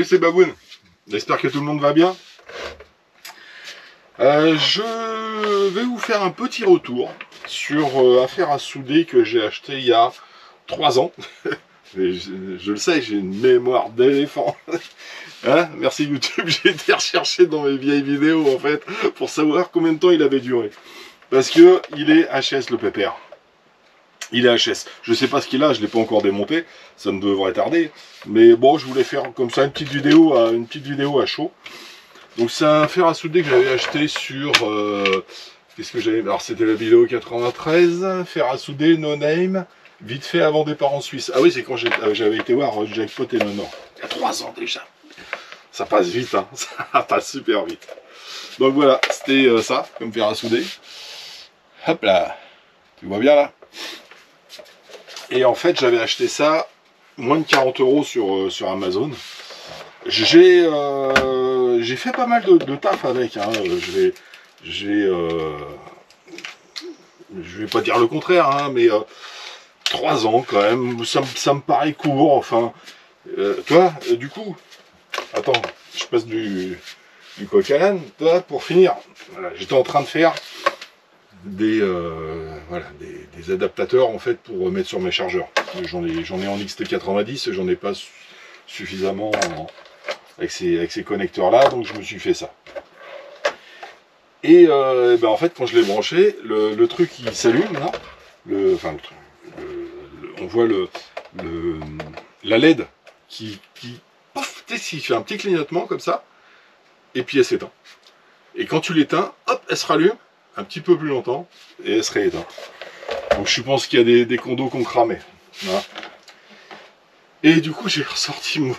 c'est Baboun. J'espère que tout le monde va bien. Je vais vous faire un petit retour sur Affaire à souder que j'ai acheté il y a 3 ans. Je le sais, j'ai une mémoire d'éléphant. Hein, merci YouTube, j'ai été rechercher dans mes vieilles vidéos en fait pour savoir combien de temps il avait duré. Parce que il est HS le pépère. Il est HS. Je sais pas ce qu'il a, je l'ai pas encore démonté, ça ne devrait tarder. Mais bon, je voulais faire comme ça une petite vidéo à chaud. Donc c'est un fer à souder que j'avais acheté sur qu'est-ce que j'avais. Alors c'était la vidéo 93, fer à souder no name, vite fait avant départ en Suisse. Ah oui, c'est quand j'avais été voir Jackpot et Nonor. Il y a 3 ans déjà. Ça passe vite, hein. Ça passe super vite. Donc voilà, c'était ça, comme fer à souder. Hop là, tu vois bien là. Et en fait, j'avais acheté ça moins de 40 € sur Amazon. J'ai fait pas mal de taf avec. Hein. Je vais pas dire le contraire, hein, mais 3 ans quand même. Ça me paraît court. Enfin, toi, du coup, attends, je passe du coq à l'âne. Toi, pour finir, voilà, j'étais en train de faire des adaptateurs en fait pour mettre sur mes chargeurs. J'en ai en XT90, j'en ai pas suffisamment avec ces connecteurs là, donc je me suis fait ça. Et ben en fait quand je l'ai branché, le truc il s'allume là, on voit la LED qui pouf, il fait un petit clignotement comme ça, et puis elle s'éteint. Et quand tu l'éteins, hop, elle se rallume un petit peu plus longtemps et elle se rééteint. Donc je pense qu'il y a des condos qu'on cramait. Voilà. Et du coup j'ai ressorti mon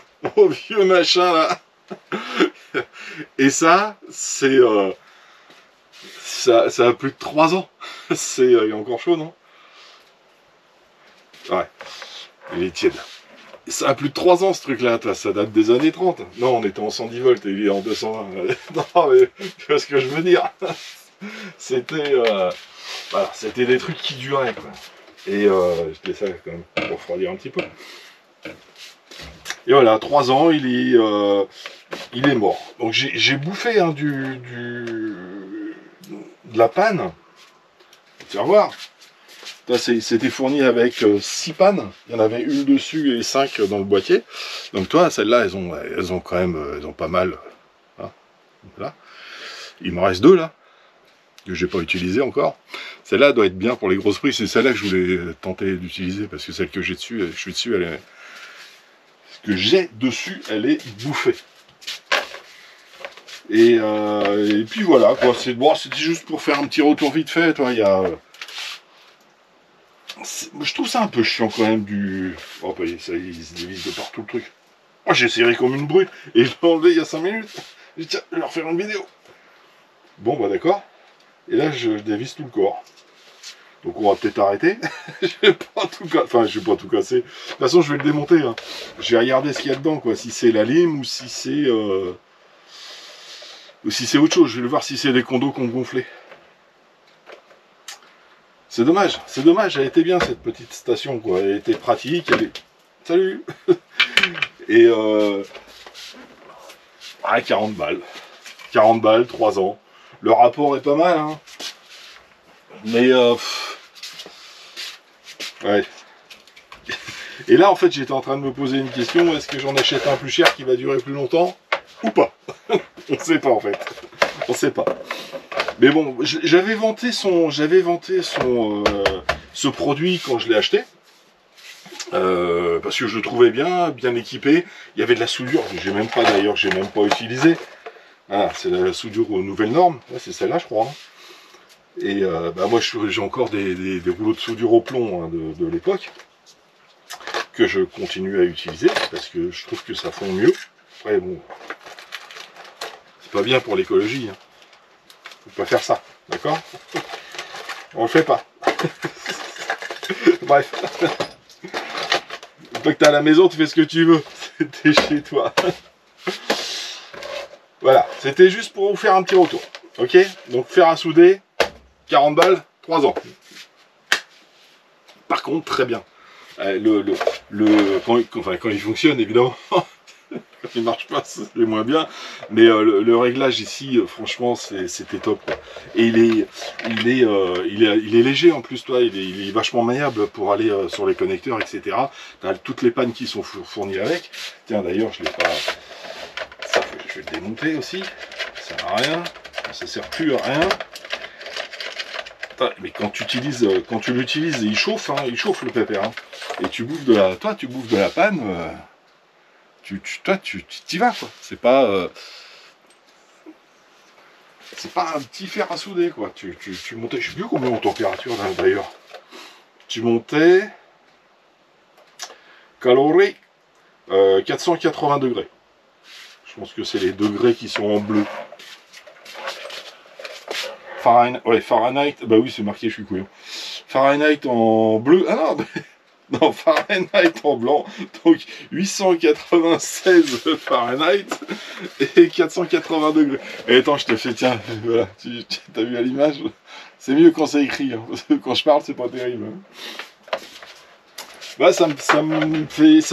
vieux machin là. Et ça, c'est ça a plus de 3 ans. C'est il est encore chaud, non? Ouais, il est tiède. Et ça a plus de 3 ans ce truc là, ça date des années 30. Non, on était en 110 volts et il est en 220. Non mais tu vois ce que je veux dire. C'était voilà, c'était des trucs qui duraient quoi. Et je laisse ça quand même pour refroidir un petit peu. Et voilà, 3 ans, il est mort. Donc j'ai bouffé hein, de la panne. Tu vas voir. C'était fourni avec 6 pannes. Il y en avait une dessus et 5 dans le boîtier. Donc toi, celles-là, elles ont quand même, elles ont pas mal. Hein, voilà. Il m'en reste 2 là que j'ai pas utilisé encore. Celle-là doit être bien pour les grosses prises. C'est celle-là que je voulais tenter d'utiliser parce que celle que j'ai dessus, je suis dessus, ce que j'ai dessus, elle est bouffée. Et puis voilà, quoi. C'était juste pour faire un petit retour vite fait. Toi, il y a, je trouve ça un peu chiant quand même oh, bah, ça, il se dévisse de partout le truc. Moi, j'ai serré comme une brute et je l'ai enlevé il y a 5 minutes. J'ai dit tiens, je vais leur faire une vidéo. Bon, bah d'accord. Et là, je dévisse tout le corps. Donc on va peut-être arrêter. Je vais pas tout casser. De toute façon, je vais le démonter. Hein. Je vais regarder ce qu'il y a dedans, quoi. Si c'est la lime ou si c'est autre chose. Je vais le voir si c'est des condos qu'on gonflé. C'est dommage. C'est dommage. Elle était bien cette petite station, quoi. Elle était pratique. Salut. Et 40 balles. 40 balles, 3 ans. Le rapport est pas mal, hein. Mais ouais. Et là en fait j'étais en train de me poser une question, est-ce que j'en achète un plus cher qui va durer plus longtemps ou pas? On sait pas en fait. On sait pas. Mais bon, j'avais vanté ce produit quand je l'ai acheté. Parce que je le trouvais bien équipé. Il y avait de la soudure, j'ai même pas utilisé. Ah, c'est la soudure aux nouvelles normes. Ouais, c'est celle-là je crois. Hein. Et bah moi j'ai encore des rouleaux de soudure au plomb hein, de l'époque que je continue à utiliser parce que je trouve que ça fond mieux. Après bon, c'est pas bien pour l'écologie. Hein. Faut pas faire ça, d'accord? On le fait pas. Bref. Une fois que t'es à la maison, tu fais ce que tu veux. C'était chez toi. Voilà, c'était juste pour vous faire un petit retour. Ok? Donc fer à souder. 40 balles, 3 ans. Par contre, très bien. Quand il fonctionne, évidemment, Quand il marche pas, c'est moins bien. Mais le réglage ici, franchement, c'était top, quoi. Et il est léger en plus, toi. Il est vachement maniable pour aller sur les connecteurs, etc. T'as toutes les pannes qui sont fournies avec. Tiens, d'ailleurs, je l'ai pas. Ça, je vais le démonter aussi. Ça sert à rien. Ça sert plus à rien. Mais quand tu l'utilises, il chauffe, hein, il chauffe le pépère. Hein. Et tu bouffes de la, toi, tu bouffes de la panne. Toi, tu t'y vas, quoi. C'est pas un petit fer à souder, quoi. Tu montais, je sais plus combien en température d'ailleurs. Tu montais calories 480 degrés. Je pense que c'est les degrés qui sont en bleu. Fahrenheit, ouais, Fahrenheit, bah oui, c'est marqué, je suis couillon. Fahrenheit en bleu, ah non, non, Fahrenheit en blanc, donc 896 Fahrenheit et 480 degrés. Et attends, je te fais, tiens, voilà, tu as vu à l'image, c'est mieux quand c'est écrit, hein, parce que quand je parle, c'est pas terrible. Hein. Bah, ça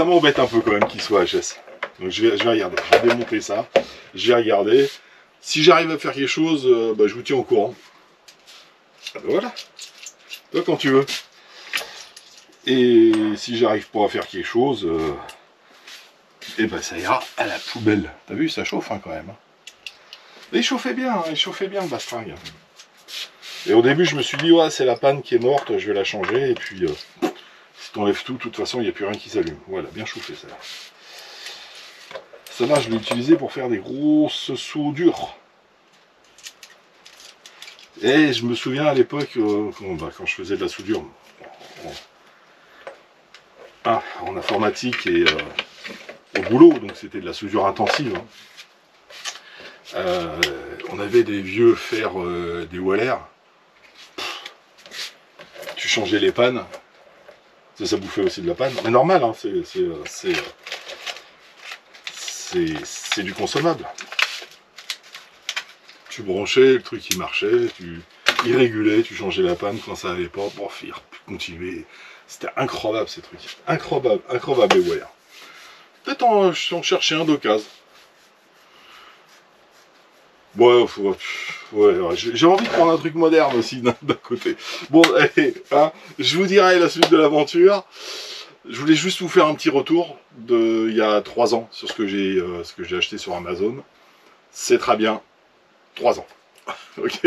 m'embête un peu quand même qu'il soit HS. Donc je vais regarder, je vais démonter ça, je vais regarder. Si j'arrive à faire quelque chose, bah, je vous tiens au courant. Ah bah voilà, toi quand tu veux. Et si j'arrive pas à faire quelque chose, et ben ça ira à la poubelle. T'as vu, ça chauffe hein, quand même. Et il chauffait bien le bastringue. Et au début, je me suis dit, ouais, c'est la panne qui est morte, je vais la changer. Et puis, si t'enlèves tout, de toute façon, il n'y a plus rien qui s'allume. Voilà, bien chauffé ça. Ça là, je l'ai utilisé pour faire des grosses soudures. Et je me souviens à l'époque, quand je faisais de la soudure, en informatique et au boulot, donc c'était de la soudure intensive. Hein. On avait des vieux fers, des Waller. Tu changeais les pannes, ça bouffait aussi de la panne. Mais normal, hein, c'est du consommable. Tu branchais, le truc il marchait, il régulait, tu changeais la panne quand ça allait pas, pour faire continuer. C'était incroyable ces trucs. Incroyable les Waller. Peut-être en chercher un d'occasion. Ouais, j'ai envie de prendre un truc moderne aussi d'un côté. Bon, allez, hein, je vous dirai la suite de l'aventure. Je voulais juste vous faire un petit retour de il y a 3 ans sur ce que j'ai acheté sur Amazon. C'est très bien. 3 ans. Ok,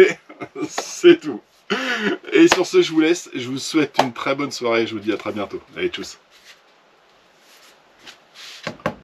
c'est tout. Et sur ce, je vous laisse. Je vous souhaite une très bonne soirée. Je vous dis à très bientôt. Allez, tchuss.